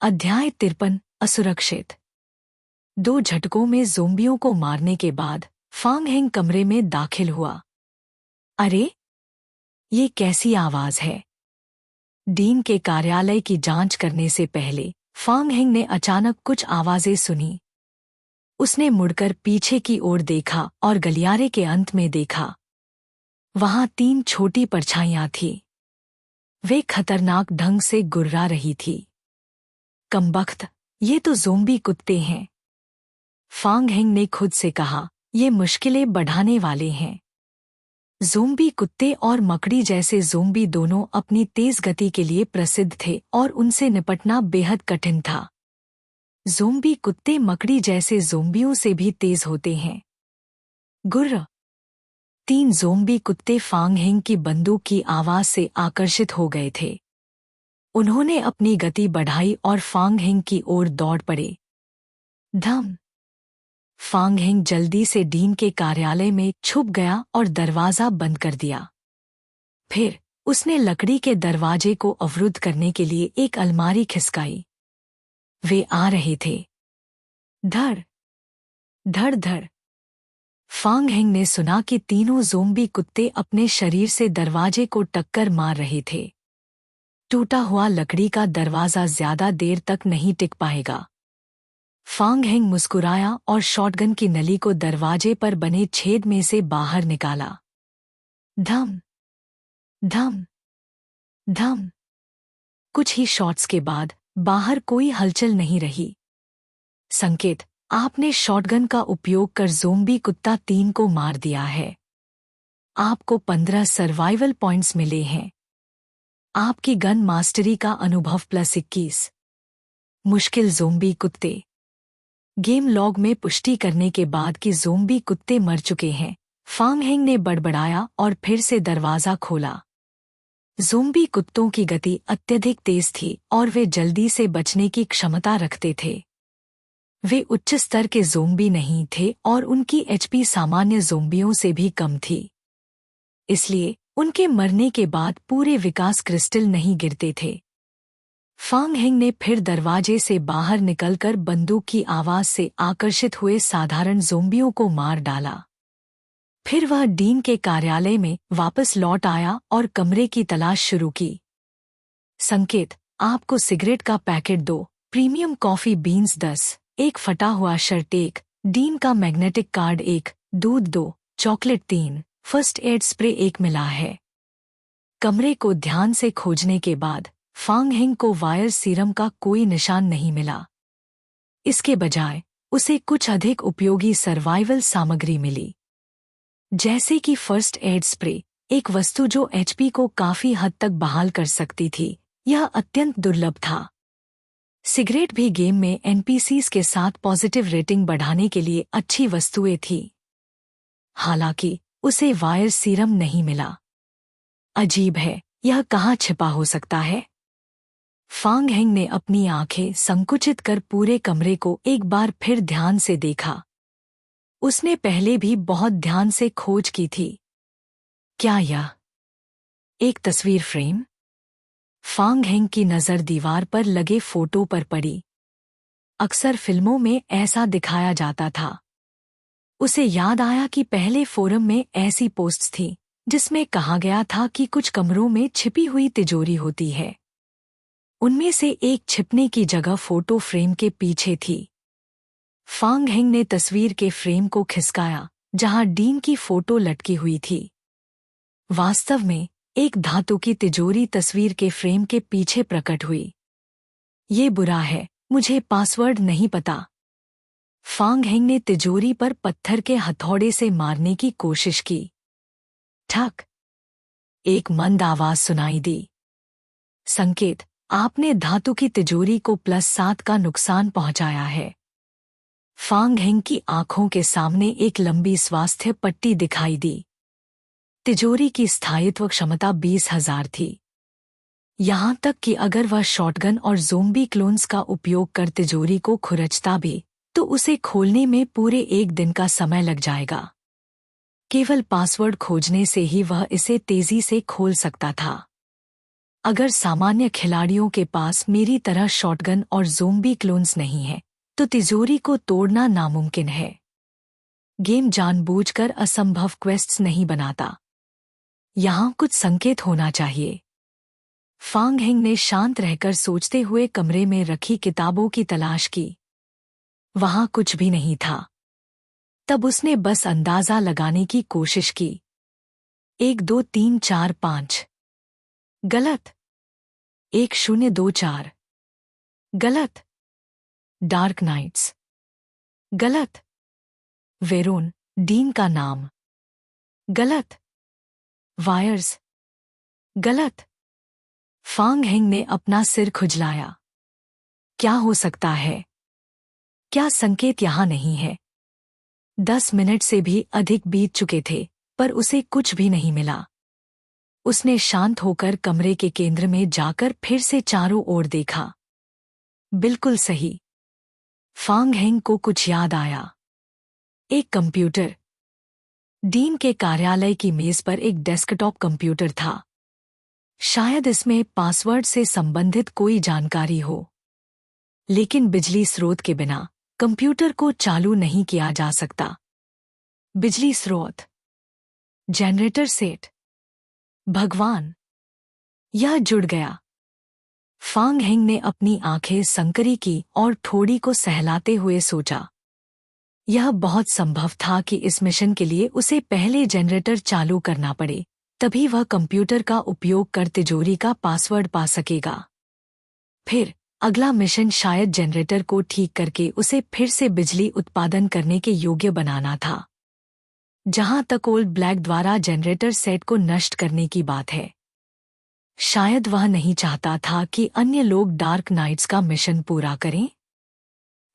अध्याय 53 असुरक्षित। 2 झटकों में ज़ोंबियों को मारने के बाद फांग हेंग कमरे में दाखिल हुआ। अरे, ये कैसी आवाज है? डीन के कार्यालय की जांच करने से पहले फांग हेंग ने अचानक कुछ आवाजें सुनी। उसने मुड़कर पीछे की ओर देखा और गलियारे के अंत में देखा। वहां 3 छोटी परछाइयां थीं। वे खतरनाक ढंग से गुर्रा रही थी। कमबख्त, ये तो ज़ोंबी कुत्ते हैं। फांग हेंग ने खुद से कहा, ये मुश्किलें बढ़ाने वाले हैं। ज़ोंबी कुत्ते और मकड़ी जैसे ज़ोंबी दोनों अपनी तेज गति के लिए प्रसिद्ध थे और उनसे निपटना बेहद कठिन था। ज़ोंबी कुत्ते मकड़ी जैसे ज़ोंबियों से भी तेज होते हैं। गुर्र। 3 ज़ोंबी कुत्ते फांग हेंग की बंदूक की आवाज से आकर्षित हो गए थे। उन्होंने अपनी गति बढ़ाई और फांग हेंग की ओर दौड़ पड़े। धम। फांग हेंग जल्दी से डीन के कार्यालय में छुप गया और दरवाजा बंद कर दिया। फिर उसने लकड़ी के दरवाजे को अवरुद्ध करने के लिए एक अलमारी खिसकाई। वे आ रहे थे। धड़ धड़ धड़। फांग हेंग ने सुना कि तीनों ज़ोंबी कुत्ते अपने शरीर से दरवाजे को टक्कर मार रहे थे। टूटा हुआ लकड़ी का दरवाजा ज्यादा देर तक नहीं टिक पाएगा। फांग हेंग मुस्कुराया और शॉटगन की नली को दरवाजे पर बने छेद में से बाहर निकाला। धम धम धम। कुछ ही शॉट्स के बाद बाहर कोई हलचल नहीं रही। संकेत, आपने शॉटगन का उपयोग कर ज़ोंबी कुत्ता 3 को मार दिया है। आपको 15 सर्वाइवल पॉइंट्स मिले हैं। आपकी गन मास्टरी का अनुभव +21। मुश्किल ज़ोंबी कुत्ते। गेम लॉग में पुष्टि करने के बाद कि ज़ोंबी कुत्ते मर चुके हैं, फांग हेंग ने बड़बड़ाया और फिर से दरवाजा खोला। ज़ोंबी कुत्तों की गति अत्यधिक तेज थी और वे जल्दी से बचने की क्षमता रखते थे। वे उच्च स्तर के ज़ोंबी नहीं थे और उनकी एचपी सामान्य ज़ोंबियों से भी कम थी। इसलिए उनके मरने के बाद पूरे विकास क्रिस्टल नहीं गिरते थे। फांग हेंग ने फिर दरवाजे से बाहर निकलकर बंदूक की आवाज से आकर्षित हुए साधारण ज़ोंबियों को मार डाला। फिर वह डीन के कार्यालय में वापस लौट आया और कमरे की तलाश शुरू की। संकेत, आपको सिगरेट का पैकेट 2, प्रीमियम कॉफी बीन्स 10, एक फटा हुआ शर्ट 1, डीन का मैग्नेटिक कार्ड 1, दूध 2, चॉकलेट 3, फर्स्ट एड स्प्रे 1 मिला है। कमरे को ध्यान से खोजने के बाद फांग हेंग को वायर सीरम का कोई निशान नहीं मिला। इसके बजाय उसे कुछ अधिक उपयोगी सर्वाइवल सामग्री मिली, जैसे कि फर्स्ट एड स्प्रे, एक वस्तु जो एचपी को काफी हद तक बहाल कर सकती थी। यह अत्यंत दुर्लभ था। सिगरेट भी गेम में एनपीसीज के साथ पॉजिटिव रेटिंग बढ़ाने के लिए अच्छी वस्तुएं थी। हालांकि उसे वायर सीरम नहीं मिला। अजीब है, यह कहाँ छिपा हो सकता है? फांग हेंग ने अपनी आंखें संकुचित कर पूरे कमरे को एक बार फिर ध्यान से देखा। उसने पहले भी बहुत ध्यान से खोज की थी। क्या यह एक तस्वीर फ्रेम? फांग हेंग की नज़र दीवार पर लगे फोटो पर पड़ी। अक्सर फिल्मों में ऐसा दिखाया जाता था। उसे याद आया कि पहले फोरम में ऐसी पोस्ट्स थीं जिसमें कहा गया था कि कुछ कमरों में छिपी हुई तिजोरी होती है। उनमें से एक छिपने की जगह फोटो फ्रेम के पीछे थी। फांग हेंग ने तस्वीर के फ्रेम को खिसकाया जहां डीन की फोटो लटकी हुई थी। वास्तव में एक धातु की तिजोरी तस्वीर के फ्रेम के पीछे प्रकट हुई। ये बुरा है, मुझे पासवर्ड नहीं पता। फांग हेंग ने तिजोरी पर पत्थर के हथौड़े से मारने की कोशिश की। ठक। एक मंद आवाज सुनाई दी। संकेत, आपने धातु की तिजोरी को +7 का नुकसान पहुंचाया है। फांग हेंग की आंखों के सामने एक लंबी स्वास्थ्य पट्टी दिखाई दी। तिजोरी की स्थायित्व क्षमता 20,000 थी। यहां तक कि अगर वह शॉटगन और ज़ोंबी क्लोन्स का उपयोग कर तिजोरी को खुरचता भी, तो उसे खोलने में पूरे 1 दिन का समय लग जाएगा। केवल पासवर्ड खोजने से ही वह इसे तेजी से खोल सकता था। अगर सामान्य खिलाड़ियों के पास मेरी तरह शॉटगन और ज़ोंबी क्लोन्स नहीं है तो तिजोरी को तोड़ना नामुमकिन है। गेम जानबूझकर असंभव क्वेस्ट्स नहीं बनाता। यहाँ कुछ संकेत होना चाहिए। फांग हेंग ने शांत रहकर सोचते हुए कमरे में रखी किताबों की तलाश की। वहां कुछ भी नहीं था। तब उसने बस अंदाजा लगाने की कोशिश की। 1 2 3 4 5। गलत। 1 0 2 4। गलत। Dark nights. गलत। वेरोन, डीन का नाम। गलत। वायर्स। गलत। फांग हेंग ने अपना सिर खुजलाया। क्या हो सकता है? क्या संकेत यहां नहीं है? 10 मिनट से भी अधिक बीत चुके थे, पर उसे कुछ भी नहीं मिला। उसने शांत होकर कमरे के केंद्र में जाकर फिर से चारों ओर देखा। बिल्कुल सही। फांग हेंग को कुछ याद आया। एक कंप्यूटर। डीन के कार्यालय की मेज पर एक डेस्कटॉप कंप्यूटर था। शायद इसमें पासवर्ड से संबंधित कोई जानकारी हो। लेकिन बिजली स्रोत के बिना कंप्यूटर को चालू नहीं किया जा सकता। बिजली स्रोत। Generator set. भगवान! यह जुड़ गया। फांग हेंग ने अपनी आंखें संकरी की और ठोड़ी को सहलाते हुए सोचा। यह बहुत संभव था कि इस मिशन के लिए उसे पहले जनरेटर चालू करना पड़े, तभी वह कंप्यूटर का उपयोग कर तिजोरी का पासवर्ड पा सकेगा। फिर अगला मिशन शायद जनरेटर को ठीक करके उसे फिर से बिजली उत्पादन करने के योग्य बनाना था। जहां तक ओल्ड ब्लैक द्वारा जनरेटर सेट को नष्ट करने की बात है, शायद वह नहीं चाहता था कि अन्य लोग डार्क नाइट्स का मिशन पूरा करें।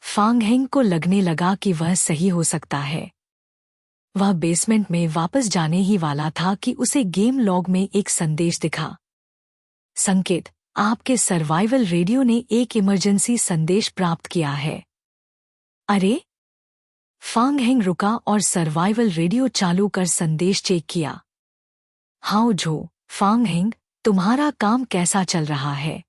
फांग हेंग को लगने लगा कि वह सही हो सकता है। वह बेसमेंट में वापस जाने ही वाला था कि उसे गेम लॉग में एक संदेश दिखा। संकेत: आपके सर्वाइवल रेडियो ने एक इमरजेंसी संदेश प्राप्त किया है। अरे! फांग हेंग रुका और सर्वाइवल रेडियो चालू कर संदेश चेक किया। हाउ झो, फांग हेंग, तुम्हारा काम कैसा चल रहा है?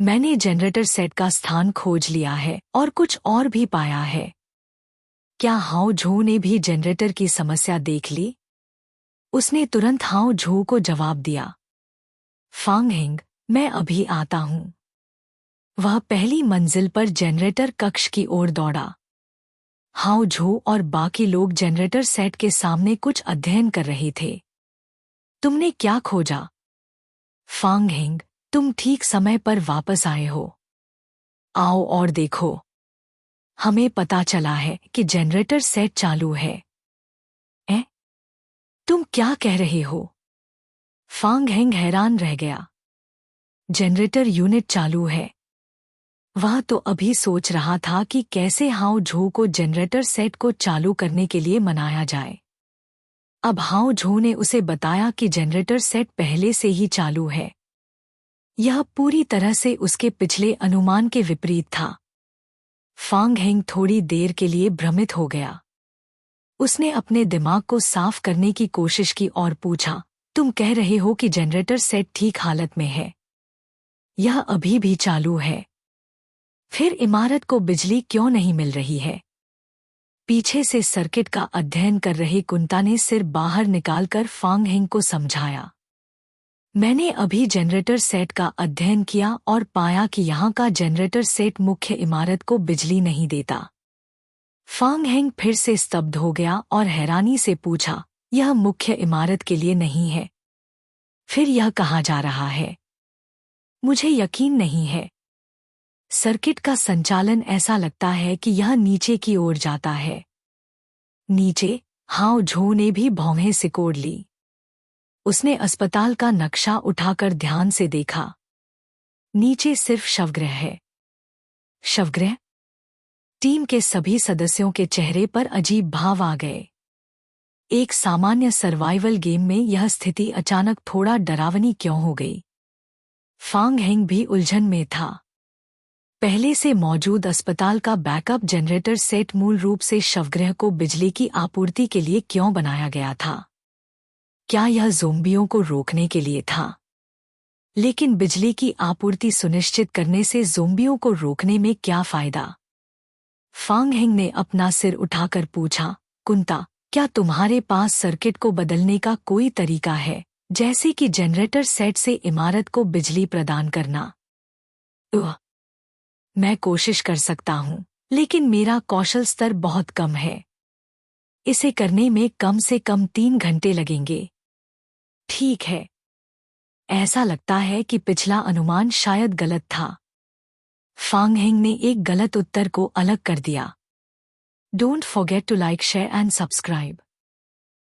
मैंने जनरेटर सेट का स्थान खोज लिया है और कुछ और भी पाया है। क्या हाउ झो ने भी जनरेटर की समस्या देख ली? उसने तुरंत हाउ झो को जवाब दिया। फांग हेंग, मैं अभी आता हूं। वह पहली मंजिल पर जनरेटर कक्ष की ओर दौड़ा। हाउ झो और बाकी लोग जनरेटर सेट के सामने कुछ अध्ययन कर रहे थे। तुमने क्या खोजा? फांग हेंग, तुम ठीक समय पर वापस आए हो। आओ और देखो। हमें पता चला है कि जनरेटर सेट चालू है। तुम क्या कह रहे हो? फांग हेंग हैरान रह गया। जनरेटर यूनिट चालू है। वह तो अभी सोच रहा था कि कैसे हाउ झो को जनरेटर सेट को चालू करने के लिए मनाया जाए। अब हाउ झो ने उसे बताया कि जनरेटर सेट पहले से ही चालू है। यह पूरी तरह से उसके पिछले अनुमान के विपरीत था। फांग हेंग थोड़ी देर के लिए भ्रमित हो गया। उसने अपने दिमाग को साफ करने की कोशिश की और पूछा, तुम कह रहे हो कि जनरेटर सेट ठीक हालत में है? यह अभी भी चालू है। फिर इमारत को बिजली क्यों नहीं मिल रही है? पीछे से सर्किट का अध्ययन कर रहे कुंता ने सिर बाहर निकालकर फांग हेंग को समझाया। मैंने अभी जनरेटर सेट का अध्ययन किया और पाया कि यहाँ का जनरेटर सेट मुख्य इमारत को बिजली नहीं देता। फांग हेंग फिर से स्तब्ध हो गया और हैरानी से पूछा, यह मुख्य इमारत के लिए नहीं है? फिर यह कहाँ जा रहा है? मुझे यकीन नहीं है। सर्किट का संचालन ऐसा लगता है कि यह नीचे की ओर जाता है। नीचे? हाउ झो ने भी भौहें सिकोड़ ली। उसने अस्पताल का नक्शा उठाकर ध्यान से देखा। नीचे सिर्फ शवगृह है। शवगृह? टीम के सभी सदस्यों के चेहरे पर अजीब भाव आ गए। एक सामान्य सर्वाइवल गेम में यह स्थिति अचानक थोड़ा डरावनी क्यों हो गई? फांग हेंग भी उलझन में था। पहले से मौजूद अस्पताल का बैकअप जनरेटर सेट मूल रूप से शवगृह को बिजली की आपूर्ति के लिए क्यों बनाया गया था? क्या यह ज़ोंबियों को रोकने के लिए था? लेकिन बिजली की आपूर्ति सुनिश्चित करने से ज़ोंबियों को रोकने में क्या फायदा? फांग हेंग ने अपना सिर उठाकर पूछा, कुंता, क्या तुम्हारे पास सर्किट को बदलने का कोई तरीका है, जैसे कि जनरेटर सेट से इमारत को बिजली प्रदान करना? मैं कोशिश कर सकता हूँ, लेकिन मेरा कौशल स्तर बहुत कम है। इसे करने में कम से कम 3 घंटे लगेंगे। ठीक है। ऐसा लगता है कि पिछला अनुमान शायद गलत था। फांग हेंग ने एक गलत उत्तर को अलग कर दिया। Don't forget to like, share and subscribe.